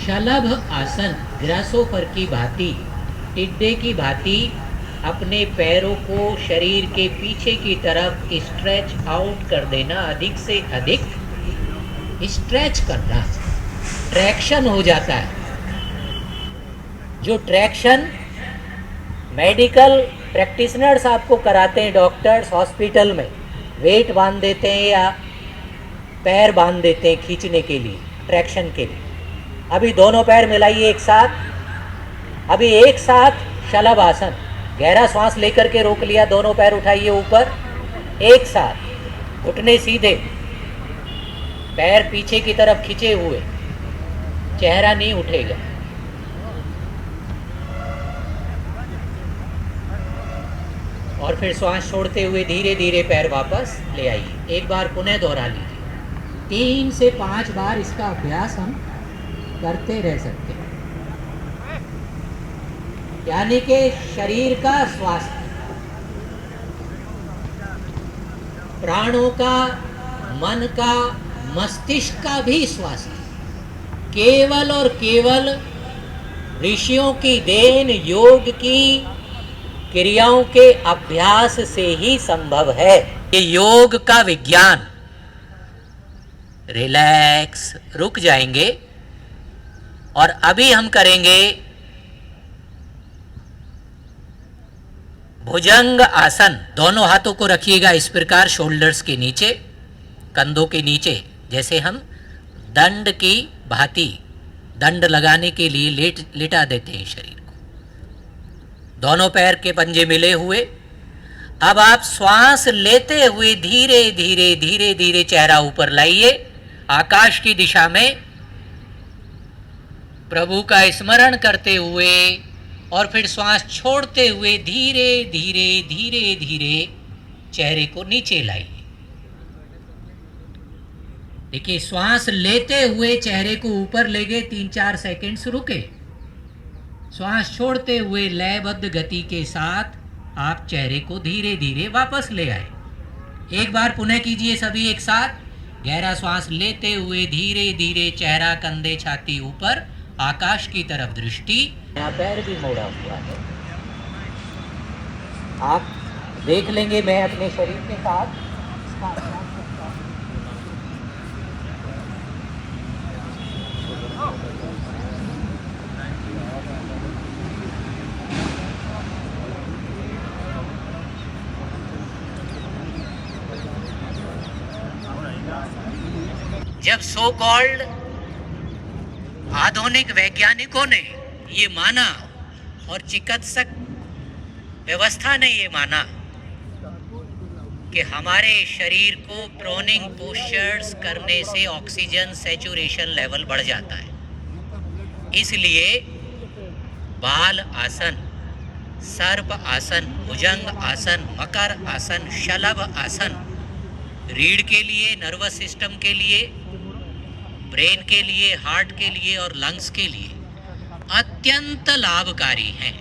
शलभ आसन ग्रासोफर की भांति, टिड्डे की भांति अपने पैरों को शरीर के पीछे की तरफ स्ट्रेच आउट कर देना, अधिक से अधिक स्ट्रेच करना, ट्रैक्शन हो जाता है। जो ट्रैक्शन मेडिकल प्रैक्टिशनर्स आपको कराते हैं, डॉक्टर्स हॉस्पिटल में वेट बांध देते हैं या पैर बांध देते हैं खींचने के लिए, ट्रैक्शन के लिए। अभी दोनों पैर मिलाइए एक साथ, अभी एक साथ शलभ आसन, गहरा श्वास लेकर के रोक लिया, दोनों पैर उठाइए ऊपर, एक साथ घुटने सीधे, पैर पीछे की तरफ खींचे हुए, चेहरा नहीं उठेगा। और फिर श्वास छोड़ते हुए धीरे धीरे पैर वापस ले आइए। एक बार पुनः दोहरा लीजिए। 3 से 5 बार इसका अभ्यास हम करते रह सकते हैं। यानी कि शरीर का स्वास्थ्य, प्राणों का, मन का, मस्तिष्क का भी स्वास्थ्य केवल और केवल ऋषियों की देन, योग की क्रियाओं के अभ्यास से ही संभव है। ये योग का विज्ञान। रिलैक्स, रुक जाएंगे और अभी हम करेंगे भुजंग आसन। दोनों हाथों को रखिएगा इस प्रकार शोल्डर्स के नीचे, कंधों के नीचे, जैसे हम दंड की भांति दंड लगाने के लिए लेटा देते हैं शरीर को। दोनों पैर के पंजे मिले हुए। अब आप श्वास लेते हुए धीरे धीरे धीरे धीरे चेहरा ऊपर लाइए, आकाश की दिशा में प्रभु का स्मरण करते हुए, और फिर श्वास छोड़ते हुए धीरे धीरे धीरे धीरे चेहरे को नीचे लाइए। देखिए, श्वास लेते हुए चेहरे को ऊपर ले गए, 3-4 सेकंड्स रुके। श्वास छोड़ते हुए लयबद्ध गति के साथ आप चेहरे को धीरे धीरे वापस ले आए। एक बार पुनः कीजिए सभी एक साथ। गहरा श्वास लेते हुए धीरे धीरे चेहरा, कंधे, छाती ऊपर, आकाश की तरफ दृष्टि। यहाँ पैर भी मोड़ा हुआ है, आप देख लेंगे। मैं अपने शरीर के साथ इसका अभ्यास करता हूँ। जब सो कॉल्ड आधुनिक वैज्ञानिकों ने ये माना और चिकित्सक व्यवस्था ने ये माना कि हमारे शरीर को प्रोनिंग पोस्चर्स करने से ऑक्सीजन सैचुरेशन लेवल बढ़ जाता है, इसलिए बाल आसन, सर्प आसन, भुजंग आसन, मकर आसन, शलभ आसन रीढ़ के लिए, नर्वस सिस्टम के लिए, ब्रेन के लिए, हार्ट के लिए और लंग्स के लिए अत्यंत लाभकारी हैं।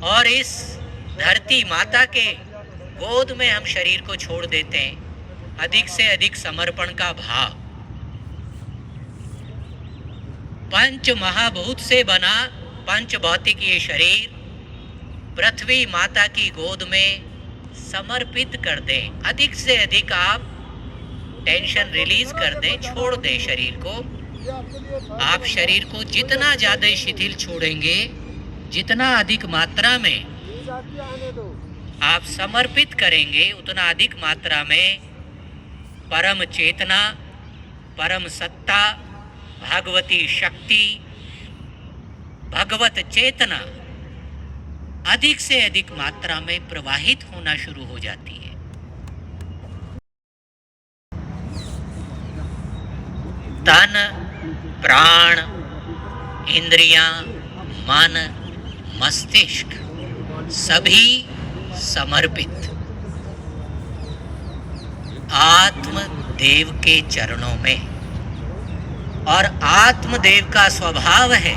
और इस धरती माता के गोद में हम शरीर को छोड़ देते हैं। अधिक से अधिक समर्पण का भाव। पंच महाभूत से बना पंच भौतिक ये शरीर पृथ्वी माता की गोद में समर्पित कर दें। अधिक से अधिक आप टेंशन रिलीज कर दें, छोड़ दें शरीर को। आप शरीर को जितना ज़्यादा शिथिल छोड़ेंगे, जितना अधिक मात्रा में आप समर्पित करेंगे, उतना अधिक मात्रा में परम चेतना, परम सत्ता, भगवती शक्ति, भगवत चेतना अधिक से अधिक मात्रा में प्रवाहित होना शुरू हो जाती है। तन, प्राण, इंद्रियां, मन, मस्तिष्क सभी समर्पित आत्मदेव के चरणों में। और आत्मदेव का स्वभाव है,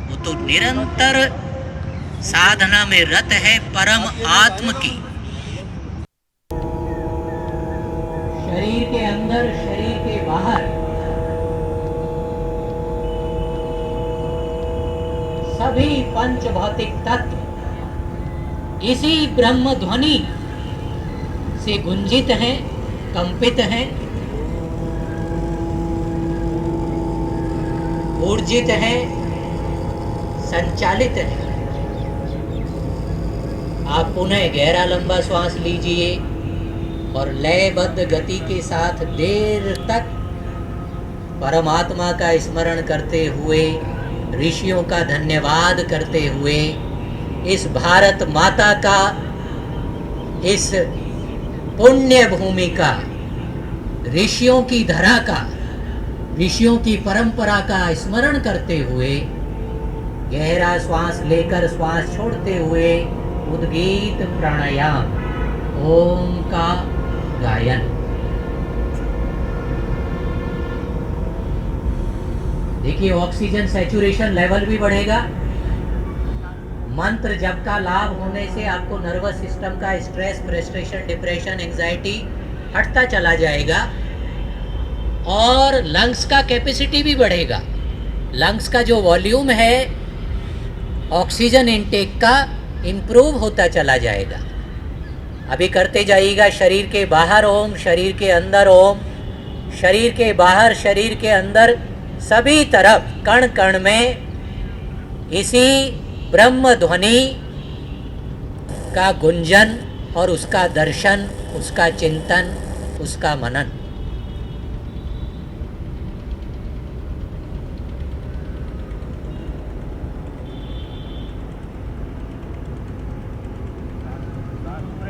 वो तो निरंतर साधना में रत है परम आत्म की। शरीर के अंदर, शरीर के बाहर सभी पंच भौतिक तत्व इसी ब्रह्म ध्वनि से गुंजित हैं, कंपित हैं, ऊर्जित हैं, संचालित हैं। आप पुनः गहरा लंबा श्वास लीजिए और लयबद्ध गति के साथ देर तक परमात्मा का स्मरण करते हुए, ऋषियों का धन्यवाद करते हुए, इस भारत माता का, इस पुण्य भूमि का, ऋषियों की धरा का, ऋषियों की परंपरा का स्मरण करते हुए गहरा श्वास लेकर श्वास छोड़ते हुए उद्गीत प्राणायाम ओम का गायन। देखिए ऑक्सीजन सैचुरेशन लेवल भी बढ़ेगा। मंत्र जप का लाभ होने से आपको नर्वस सिस्टम का स्ट्रेस, फ्रस्ट्रेशन, डिप्रेशन, एंजाइटी हटता चला जाएगा और लंग्स का कैपेसिटी भी बढ़ेगा। लंग्स का जो वॉल्यूम है ऑक्सीजन इनटेक का इम्प्रूव होता चला जाएगा। अभी करते जाइएगा शरीर के बाहर ओम, शरीर के अंदर ओम, शरीर के बाहर, शरीर के अंदर, सभी तरफ कण कण में इसी ब्रह्म ध्वनि का गुंजन और उसका दर्शन, उसका चिंतन, उसका मनन।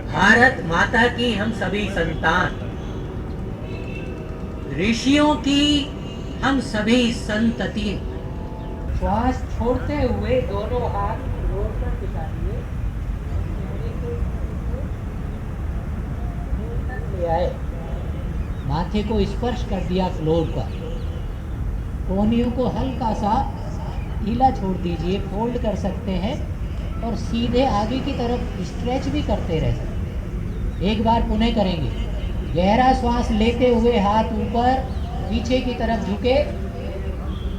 भारत माता की हम सभी संतान, ऋषियों की हम सभी संतति। श्वास छोड़ते हुए दोनों हाथ फ्लोर पर टिका दिए, ले आए, माथे को स्पर्श कर दिया फ्लोर पर। कोहनियों को हल्का सा ढीला छोड़ दीजिए, फोल्ड कर सकते हैं और सीधे आगे की तरफ स्ट्रेच भी करते रह सकते हैं। एक बार पुनः करेंगे। गहरा श्वास लेते हुए हाथ ऊपर पीछे की तरफ झुके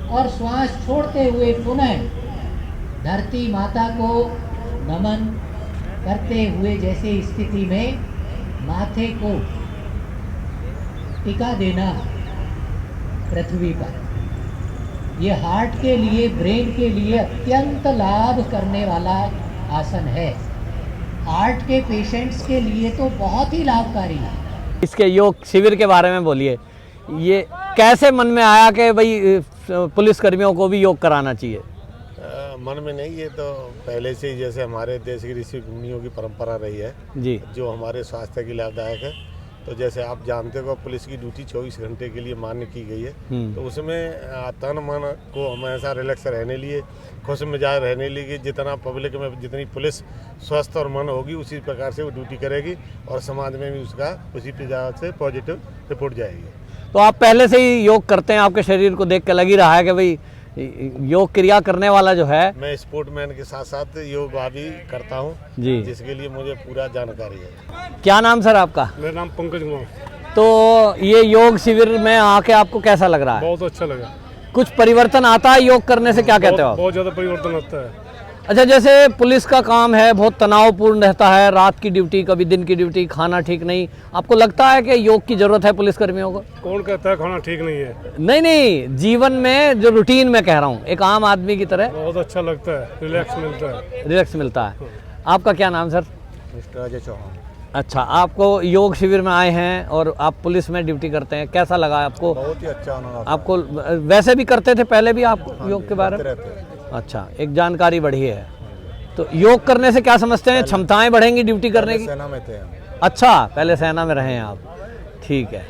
और श्वास छोड़ते हुए पुनः धरती माता को नमन करते हुए जैसे स्थिति में माथे को टिका देना पृथ्वी पर। यह हार्ट के लिए, ब्रेन के लिए अत्यंत लाभ करने वाला आसन है। हार्ट के पेशेंट्स के लिए तो बहुत ही लाभकारी है। इसके योग शिविर के बारे में बोलिए, ये कैसे मन में आया कि भाई पुलिस कर्मियों को भी योग कराना चाहिए? मन में नहीं, ये तो पहले से ही जैसे हमारे देश की ऋषि मुनियों की परंपरा रही है जी, जो हमारे स्वास्थ्य के लाभदायक है। तो जैसे आप जानते हो पुलिस की ड्यूटी 24 घंटे के लिए मान्य की गई है, तो उसमें तन मन को हमेशा रिलैक्स रहने लिए, खुश मिजाज रहने लिए, जितना पब्लिक में जितनी पुलिस स्वस्थ और मन होगी उसी प्रकार से वो ड्यूटी करेगी और समाज में भी उसका उसी प्रकार से पॉजिटिव रिपोर्ट जाएगी। तो आप पहले से ही योग करते हैं, आपके शरीर को देख के लग ही रहा है कि भाई योग क्रिया करने वाला जो है। मैं स्पोर्टमैन के साथ साथ योग भी करता हूँ जी, जिसके लिए मुझे पूरा जानकारी है। क्या नाम सर आपका? मेरा नाम पंकज कुमार। तो ये योग शिविर में आके आपको कैसा लग रहा है? बहुत अच्छा लगा। कुछ परिवर्तन आता है योग करने से, क्या कहते हो आप? बहुत ज़्यादा परिवर्तन आता है। अच्छा, जैसे पुलिस का काम है, बहुत तनावपूर्ण रहता है, रात की ड्यूटी, कभी दिन की ड्यूटी, खाना ठीक नहीं, आपको लगता है कि योग की जरूरत है पुलिस कर्मियों को? कौन कहता है खाना ठीक नहीं है? नहीं, जीवन में जो रूटीन में कह रहा हूँ, एक आम आदमी की तरह बहुत अच्छा लगता है, रिलैक्स मिलता है। रिलैक्स मिलता है। आपका क्या नाम सर? मिस्टर अजय चौहान। अच्छा, आपको योग शिविर में आए हैं और आप पुलिस में ड्यूटी करते हैं, कैसा लगा आपको? बहुत ही अच्छा अनुभव। आपको वैसे भी करते थे पहले भी आप योग के बारे में? रहते हैं। अच्छा, एक जानकारी बढ़ी है। तो योग करने से क्या समझते हैं, क्षमताएं बढ़ेंगी ड्यूटी करने की? सेना में थे। अच्छा, पहले सेना में रहे हैं आप, ठीक है।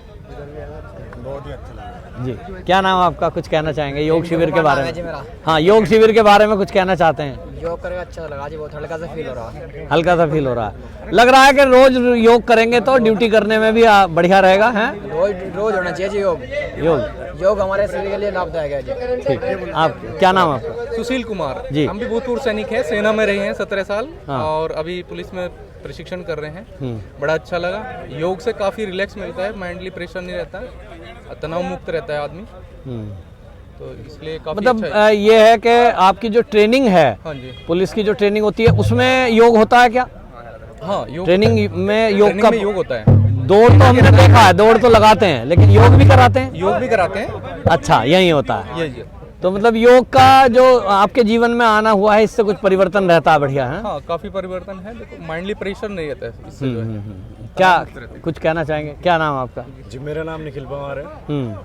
बहुत ही अच्छा लगा जी। क्या नाम आपका, कुछ कहना चाहेंगे योग शिविर के बारे में? हाँ, योग शिविर के बारे में कुछ कहना चाहते हैं? योग करके अच्छा लगा जी, बहुत हल्का सा फील हो रहा है। हल्का सा फील हो रहा है। लग रहा है कि रोज योग करेंगे तो ड्यूटी करने में भी बढ़िया रहेगा है? रोज होना चाहिए जी योग। योग हमारे शरीर के लिए लाभदायक है जी। ठीक। आप क्या नाम आपका? सुशील कुमार जी। हम भी भूतपूर्व सैनिक हैं, सेना में रहे हैं 17 साल। हाँ। और अभी पुलिस में प्रशिक्षण कर रहे हैं। बड़ा अच्छा लगा। योग से काफ़ी रिलैक्स मिलता है, माइंडली प्रेशर नहीं रहता है, तनाव मुक्त रहता है आदमी। तो इसलिए काफी मतलब अच्छा है। ये है कि आपकी जो ट्रेनिंग है, हाँ जी, पुलिस की जो ट्रेनिंग होती है, उसमें योग होता है क्या? हाँ योग ट्रेनिंग में योग ट्रेनिंग का में योग होता है, दौड़ तो हमने देखा है, दौड़ तो लगाते हैं, लेकिन योग भी कराते हैं? योग भी कराते हैं। अच्छा, यही होता है। ये तो मतलब योग का जो आपके जीवन में आना हुआ है, इससे कुछ परिवर्तन रहता है? बढ़िया है। हाँ, काफी परिवर्तन है। देखो, माइंडली प्रेशर नहीं रहता है इससे जो है। क्या कुछ कहना चाहेंगे? क्या नाम आपका? जी, मेरा नाम निखिल पवार है। हम्म,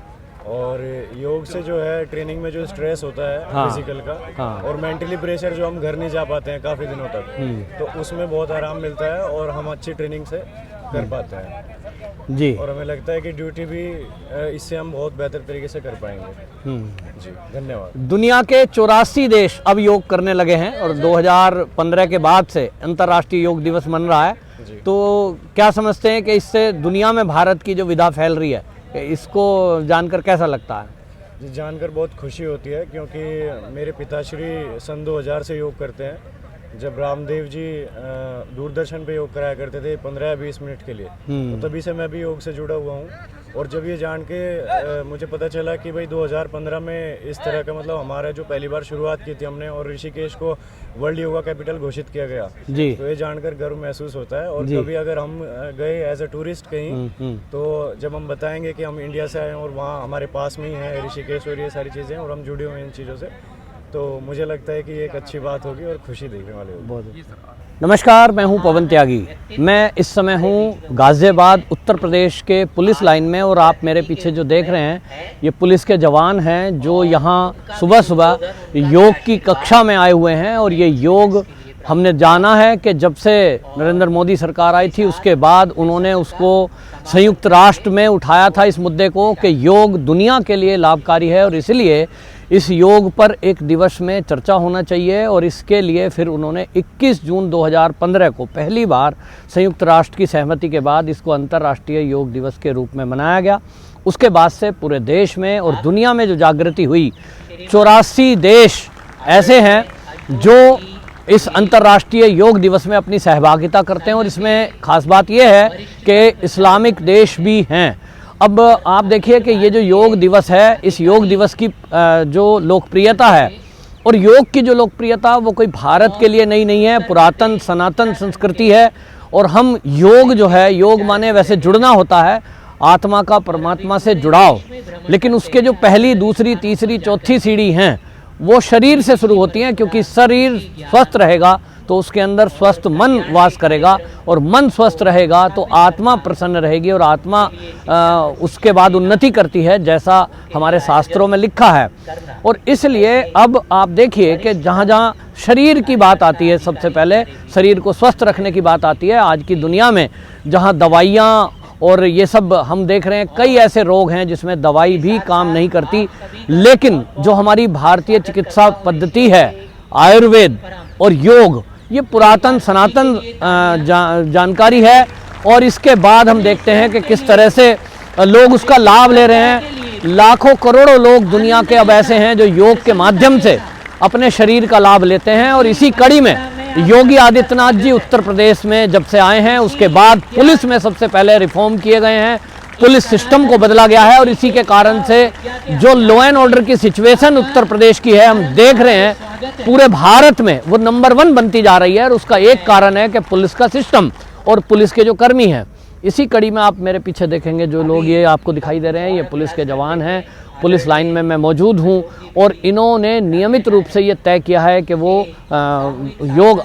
और योग से जो है ट्रेनिंग में जो स्ट्रेस होता है हाँ, फिजिकल का हाँ, और मेंटली प्रेशर जो हम घर नहीं जा पाते हैं काफ़ी दिनों तक, तो उसमें बहुत आराम मिलता है और हम अच्छी ट्रेनिंग से कर पाते हैं। जी। और हमें लगता है कि ड्यूटी भी इससे हम बहुत बेहतर तरीके से कर पाएंगे। जी, धन्यवाद। दुनिया के 84 देश अब योग करने लगे हैं और 2015 के बाद से अंतर्राष्ट्रीय योग दिवस मन रहा है। तो क्या समझते हैं कि इससे दुनिया में भारत की जो विधा फैल रही है, इसको जानकर कैसा लगता है? जी, जानकर बहुत खुशी होती है, क्योंकि मेरे पिताश्री सन 2000 से योग करते हैं। जब रामदेव जी दूरदर्शन पे योग कराया करते थे 15-20 मिनट के लिए, तो तभी से मैं भी योग से जुड़ा हुआ हूँ। और जब ये जान के मुझे पता चला कि भाई 2015 में इस तरह का मतलब हमारा जो पहली बार शुरुआत की थी हमने और ऋषिकेश को वर्ल्ड योगा कैपिटल घोषित किया गया, जी, तो ये जानकर गर्व महसूस होता है। और कभी अगर हम गए एज अ टूरिस्ट कहीं, तो जब हम बताएंगे कि हम इंडिया से आए हैं और वहाँ हमारे पास में ही है ऋषिकेश और ये सारी चीज़ें और हम जुड़े हुए हैं इन चीज़ों से, तो मुझे लगता है कि ये एक अच्छी बात होगी और खुशी देने वाली होगी। नमस्कार, मैं हूं पवन त्यागी। मैं इस समय हूं गाज़ियाबाद उत्तर प्रदेश के पुलिस लाइन में और आप मेरे पीछे जो देख रहे हैं, ये पुलिस के जवान हैं जो यहां सुबह सुबह योग की कक्षा में आए हुए हैं। और ये योग हमने जाना है कि जब से नरेंद्र मोदी सरकार आई थी, उसके बाद उन्होंने उसको संयुक्त राष्ट्र में उठाया था इस मुद्दे को कि योग दुनिया के लिए लाभकारी है और इसलिए इस योग पर एक दिवस में चर्चा होना चाहिए। और इसके लिए फिर उन्होंने 21 जून 2015 को पहली बार संयुक्त राष्ट्र की सहमति के बाद इसको अंतर्राष्ट्रीय योग दिवस के रूप में मनाया गया। उसके बाद से पूरे देश में और दुनिया में जो जागृति हुई, 84 देश ऐसे हैं जो इस अंतर्राष्ट्रीय योग दिवस में अपनी सहभागिता करते हैं। और इसमें खास बात यह है कि इस्लामिक देश भी हैं। अब आप देखिए कि ये जो योग दिवस है, इस योग दिवस की जो लोकप्रियता है और योग की जो लोकप्रियता, वो कोई भारत के लिए नई नहीं है, पुरातन सनातन संस्कृति है। और हम योग जो है, योग माने वैसे जुड़ना होता है, आत्मा का परमात्मा से जुड़ाव, लेकिन उसके जो पहली, दूसरी, तीसरी, चौथी सीढ़ी हैं वो शरीर से शुरू होती हैं। क्योंकि शरीर स्वस्थ रहेगा तो उसके अंदर स्वस्थ मन वास करेगा और मन स्वस्थ रहेगा तो आत्मा प्रसन्न रहेगी और आत्मा उसके बाद उन्नति करती है, जैसा हमारे शास्त्रों में लिखा है। और इसलिए अब आप देखिए कि जहाँ जहाँ शरीर की बात आती है, सबसे पहले शरीर को स्वस्थ रखने की बात आती है। आज की दुनिया में जहाँ दवाइयाँ और ये सब हम देख रहे हैं, कई ऐसे रोग हैं जिसमें दवाई भी काम नहीं करती, लेकिन जो हमारी भारतीय चिकित्सा पद्धति है, आयुर्वेद और योग, ये पुरातन सनातन जानकारी है। और इसके बाद हम देखते हैं कि किस तरह से लोग उसका लाभ ले रहे हैं। लाखों करोड़ों लोग दुनिया के अब ऐसे हैं जो योग के माध्यम से अपने शरीर का लाभ लेते हैं। और इसी कड़ी में योगी आदित्यनाथ जी उत्तर प्रदेश में जब से आए हैं, उसके बाद पुलिस में सबसे पहले रिफॉर्म किए गए हैं, पुलिस सिस्टम को बदला गया है। और इसी के कारण से जो लॉ एंड ऑर्डर की सिचुएशन उत्तर प्रदेश की है, हम देख रहे हैं पूरे भारत में वो नंबर 1 बनती जा रही है। और उसका एक कारण है कि पुलिस का सिस्टम और पुलिस के जो कर्मी हैं। इसी कड़ी में आप मेरे पीछे देखेंगे जो लोग ये आपको दिखाई दे रहे हैं, ये पुलिस के जवान हैं। पुलिस लाइन में मैं मौजूद हूँ और इन्होंने नियमित रूप से ये तय किया है कि वो योग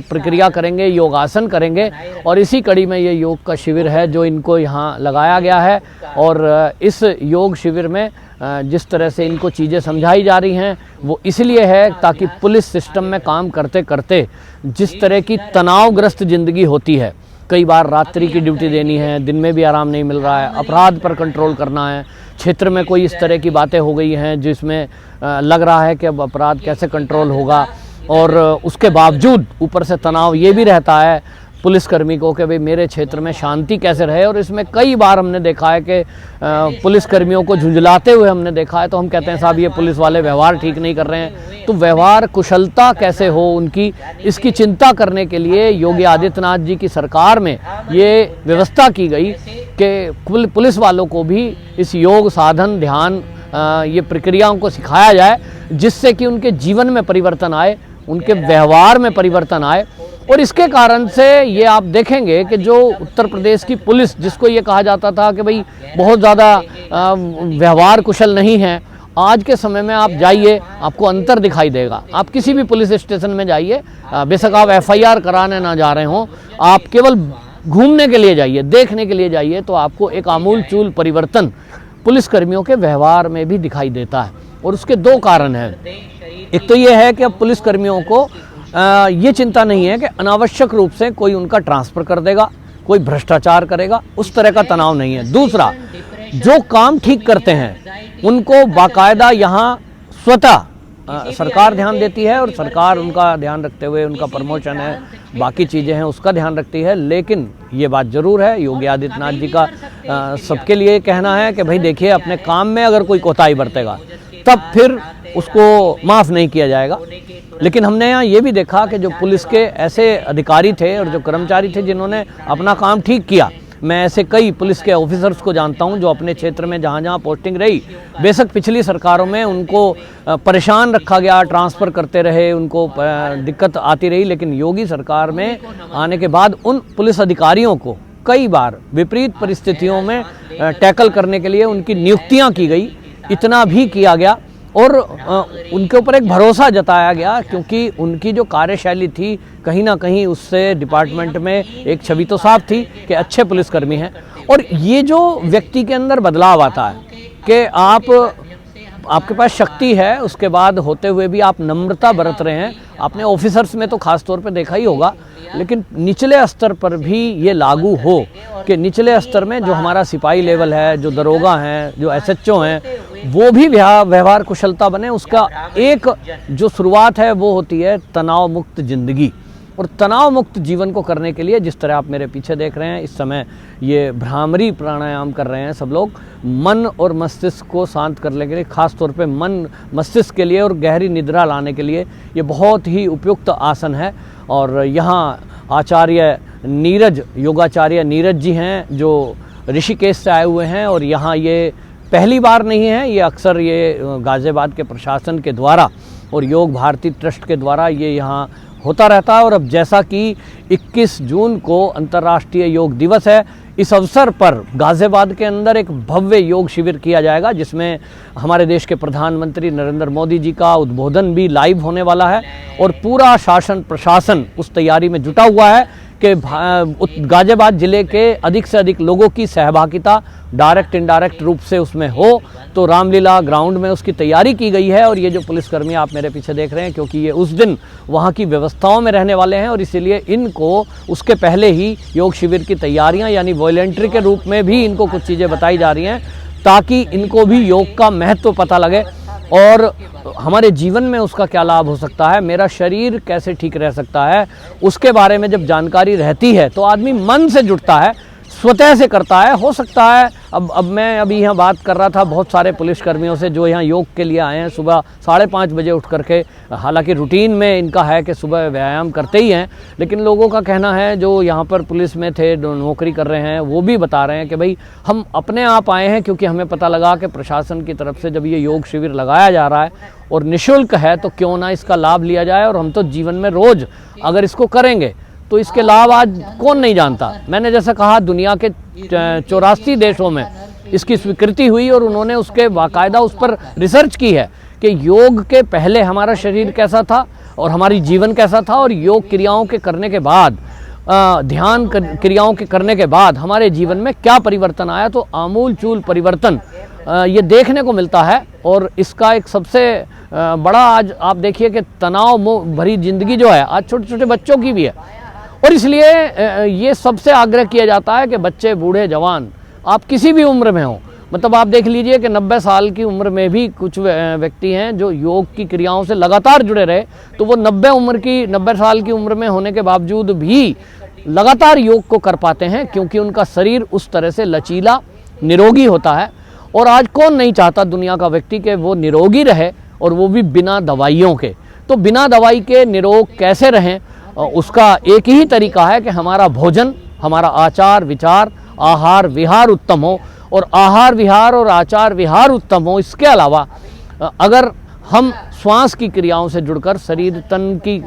प्रक्रिया करेंगे, योगासन करेंगे। और इसी कड़ी में ये योग का शिविर है जो इनको यहाँ लगाया गया है। और इस योग शिविर में जिस तरह से इनको चीज़ें समझाई जा रही हैं, वो इसलिए है ताकि पुलिस सिस्टम में काम करते करते जिस तरह की तनावग्रस्त ज़िंदगी होती है, कई बार रात्रि की ड्यूटी देनी है, दिन में भी आराम नहीं मिल रहा है, अपराध पर कंट्रोल करना है, क्षेत्र में कोई इस तरह की बातें हो गई हैं जिसमें लग रहा है कि अब अपराध कैसे कंट्रोल होगा। और उसके बावजूद ऊपर से तनाव ये भी रहता है पुलिसकर्मी को कि भाई मेरे क्षेत्र में शांति कैसे रहे। और इसमें कई बार हमने देखा है कि पुलिसकर्मियों को झुंझलाते हुए हमने देखा है, तो हम कहते हैं साहब ये पुलिस वाले व्यवहार ठीक नहीं कर रहे हैं। तो व्यवहार कुशलता कैसे हो उनकी, इसकी चिंता करने के लिए योगी आदित्यनाथ जी की सरकार में ये व्यवस्था की गई कि पुलिस वालों को भी इस योग साधन ध्यान ये प्रक्रियाओं को सिखाया जाए, जिससे कि उनके जीवन में परिवर्तन आए, उनके व्यवहार में परिवर्तन आए। और इसके कारण से ये आप देखेंगे कि जो उत्तर प्रदेश की पुलिस, जिसको ये कहा जाता था कि भाई बहुत ज़्यादा व्यवहार कुशल नहीं है, आज के समय में आप जाइए, आपको अंतर दिखाई देगा। आप किसी भी पुलिस स्टेशन में जाइए, बेशक आप FIR कराने ना जा रहे हों, आप केवल घूमने के लिए जाइए, देखने के लिए जाइए, तो आपको एक आमूल चूल परिवर्तन पुलिसकर्मियों के व्यवहार में भी दिखाई देता है। और उसके दो कारण हैं। एक तो ये है कि अब पुलिसकर्मियों को ये चिंता नहीं है कि अनावश्यक रूप से कोई उनका ट्रांसफ़र कर देगा, कोई भ्रष्टाचार करेगा, उस तरह का तनाव नहीं है। दूसरा, जो काम ठीक करते हैं उनको बाकायदा यहाँ स्वतः सरकार ध्यान देती है, और सरकार उनका ध्यान रखते हुए उनका प्रमोशन है, बाकी चीज़ें हैं उसका ध्यान रखती है। लेकिन ये बात ज़रूर है, योगी आदित्यनाथ जी का सबके लिए कहना है कि भाई देखिए, अपने काम में अगर कोई कोताही बरतेगा तब फिर उसको माफ़ नहीं किया जाएगा। लेकिन हमने यहाँ ये भी देखा कि जो पुलिस के ऐसे अधिकारी थे और जो कर्मचारी थे जिन्होंने अपना काम ठीक किया, मैं ऐसे कई पुलिस के ऑफिसर्स को जानता हूं जो अपने क्षेत्र में जहां जहां पोस्टिंग रही, बेशक पिछली सरकारों में उनको परेशान रखा गया, ट्रांसफ़र करते रहे, उनको दिक्कत आती रही, लेकिन योगी सरकार में आने के बाद उन पुलिस अधिकारियों को कई बार विपरीत परिस्थितियों में टैकल करने के लिए उनकी नियुक्तियां की गई। इतना भी किया गया और उनके ऊपर एक भरोसा जताया गया, क्योंकि उनकी जो कार्यशैली थी कहीं ना कहीं उससे डिपार्टमेंट में एक छवि तो साफ थी कि अच्छे पुलिसकर्मी हैं। और ये जो व्यक्ति के अंदर बदलाव आता है कि आपके पास शक्ति है, उसके बाद होते हुए भी आप नम्रता बरत रहे हैं, आपने ऑफिसर्स में तो खास तौर पे देखा ही होगा, लेकिन निचले स्तर पर भी ये लागू हो कि निचले स्तर में जो हमारा सिपाही लेवल है, जो दरोगा हैं, जो SHO हैं, वो भी व्यवहार कुशलता बने। उसका एक जो शुरुआत है वो होती है तनाव मुक्त जिंदगी। और तनाव मुक्त जीवन को करने के लिए, जिस तरह आप मेरे पीछे देख रहे हैं, इस समय ये भ्रामरी प्राणायाम कर रहे हैं सब लोग, मन और मस्तिष्क को शांत करने के लिए, खास तौर पे मन मस्तिष्क के लिए और गहरी निद्रा लाने के लिए ये बहुत ही उपयुक्त आसन है। और यहाँ आचार्य नीरज, योगाचार्य नीरज जी हैं जो ऋषिकेश से आए हुए हैं, और यहाँ ये पहली बार नहीं है, ये अक्सर ये गाज़ियाबाद के प्रशासन के द्वारा और योग भारती ट्रस्ट के द्वारा ये यहाँ होता रहता है। और अब जैसा कि 21 जून को अंतर्राष्ट्रीय योग दिवस है, इस अवसर पर गाज़ियाबाद के अंदर एक भव्य योग शिविर किया जाएगा, जिसमें हमारे देश के प्रधानमंत्री नरेंद्र मोदी जी का उद्बोधन भी लाइव होने वाला है। और पूरा शासन प्रशासन उस तैयारी में जुटा हुआ है कि गाज़ियाबाद ज़िले के अधिक से अधिक लोगों की सहभागिता डायरेक्ट इनडायरेक्ट रूप से उसमें हो। तो रामलीला ग्राउंड में उसकी तैयारी की गई है। और ये जो पुलिसकर्मी आप मेरे पीछे देख रहे हैं, क्योंकि ये उस दिन वहाँ की व्यवस्थाओं में रहने वाले हैं, और इसीलिए इनको उसके पहले ही योग शिविर की तैयारियाँ, यानी वॉलंटरी के रूप में भी इनको कुछ चीज़ें बताई जा रही हैं, ताकि इनको भी योग का महत्व पता लगे और हमारे जीवन में उसका क्या लाभ हो सकता है, मेरा शरीर कैसे ठीक रह सकता है, उसके बारे में जब जानकारी रहती है तो आदमी मन से जुड़ता है, स्वतः से करता है। हो सकता है अब मैं अभी यहाँ बात कर रहा था बहुत सारे पुलिसकर्मियों से जो यहाँ योग के लिए आए हैं, सुबह 5:30 बजे उठ करके, हालांकि रूटीन में इनका है कि सुबह व्यायाम करते ही हैं, लेकिन लोगों का कहना है जो यहाँ पर पुलिस में थे, नौकरी कर रहे हैं, वो भी बता रहे हैं कि भाई हम अपने आप आए हैं, क्योंकि हमें पता लगा कि प्रशासन की तरफ से जब ये योग शिविर लगाया जा रहा है और निःशुल्क है, तो क्यों ना इसका लाभ लिया जाए। और हम तो जीवन में रोज़ अगर इसको करेंगे तो इसके लाभ आज कौन नहीं जानता। मैंने जैसा कहा, दुनिया के 84 देशों में इसकी स्वीकृति हुई और उन्होंने उसके बाकायदा उस पर रिसर्च की है कि योग के पहले हमारा शरीर कैसा था और हमारी जीवन कैसा था, और योग क्रियाओं के करने के बाद, ध्यान क्रियाओं के करने के बाद हमारे जीवन में क्या परिवर्तन आया। तो आमूल चूल परिवर्तन ये देखने को मिलता है। और इसका एक सबसे बड़ा, आज आप देखिए कि तनाव भरी जिंदगी जो है आज छोटे छोटे बच्चों की भी है, और इसलिए ये सबसे आग्रह किया जाता है कि बच्चे, बूढ़े, जवान, आप किसी भी उम्र में हो, मतलब आप देख लीजिए कि 90 साल की उम्र में भी कुछ व्यक्ति हैं जो योग की क्रियाओं से लगातार जुड़े रहे, तो वो 90 साल की उम्र में होने के बावजूद भी लगातार योग को कर पाते हैं, क्योंकि उनका शरीर उस तरह से लचीला, निरोगी होता है। और आज कौन नहीं चाहता दुनिया का व्यक्ति कि वो निरोगी रहे, और वो भी बिना दवाइयों के। तो बिना दवाई के निरोग कैसे रहें, उसका एक ही तरीका है कि हमारा भोजन, हमारा आचार विचार, आहार विहार उत्तम हो, और आहार विहार और आचार विहार उत्तम हो। इसके अलावा अगर हम श्वास की क्रियाओं से जुड़कर शरीर तन की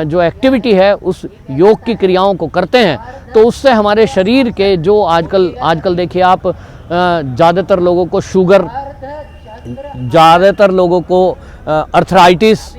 जो एक्टिविटी है उस योग की क्रियाओं को करते हैं तो उससे हमारे शरीर के जो आजकल देखिए आप ज़्यादातर लोगों को शुगर, ज़्यादातर लोगों को अर्थराइटिस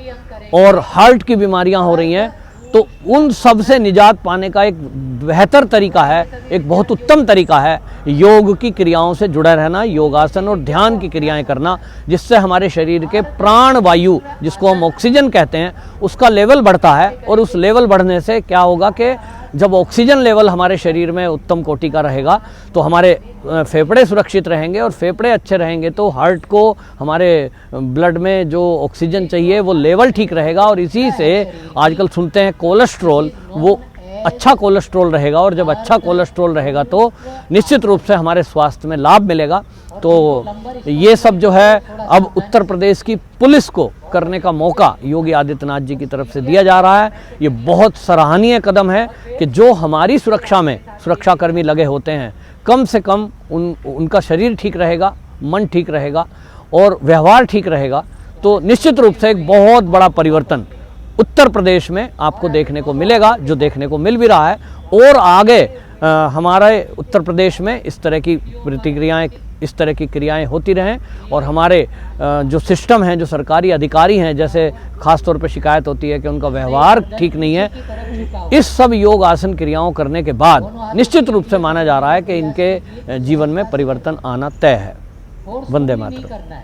और हार्ट की बीमारियां हो रही हैं, तो उन सब से निजात पाने का एक बेहतर तरीका है, एक बहुत उत्तम तरीका है योग की क्रियाओं से जुड़ा रहना, योगासन और ध्यान की क्रियाएं करना, जिससे हमारे शरीर के प्राण वायु, जिसको हम ऑक्सीजन कहते हैं, उसका लेवल बढ़ता है। और उस लेवल बढ़ने से क्या होगा कि जब ऑक्सीजन लेवल हमारे शरीर में उत्तम कोटि का रहेगा तो हमारे फेफड़े सुरक्षित रहेंगे, और फेफड़े अच्छे रहेंगे तो हार्ट को हमारे ब्लड में जो ऑक्सीजन चाहिए वो लेवल ठीक रहेगा। और इसी से आजकल सुनते हैं कोलेस्ट्रॉल, वो अच्छा कोलेस्ट्रॉल रहेगा, और जब अच्छा कोलेस्ट्रॉल रहेगा तो निश्चित रूप से हमारे स्वास्थ्य में लाभ मिलेगा। तो ये सब जो है अब उत्तर प्रदेश की पुलिस को करने का मौका योगी आदित्यनाथ जी की तरफ से दिया जा रहा है। ये बहुत सराहनीय कदम है कि जो हमारी सुरक्षा में सुरक्षाकर्मी लगे होते हैं, कम से कम उनका शरीर ठीक रहेगा, मन ठीक रहेगा और व्यवहार ठीक रहेगा, तो निश्चित रूप से एक बहुत बड़ा परिवर्तन उत्तर प्रदेश में आपको देखने को मिलेगा, जो देखने को मिल भी रहा है। और आगे हमारे उत्तर प्रदेश में इस तरह की प्रतिक्रियाएं, इस तरह की क्रियाएं होती रहें, और हमारे जो सिस्टम हैं, जो सरकारी अधिकारी हैं, जैसे ख़ास तौर पे शिकायत होती है कि उनका व्यवहार ठीक नहीं है, इस सब योग आसन क्रियाओं करने के बाद निश्चित रूप से माना जा रहा है कि इनके जीवन में परिवर्तन आना तय है। वंदे मातरम।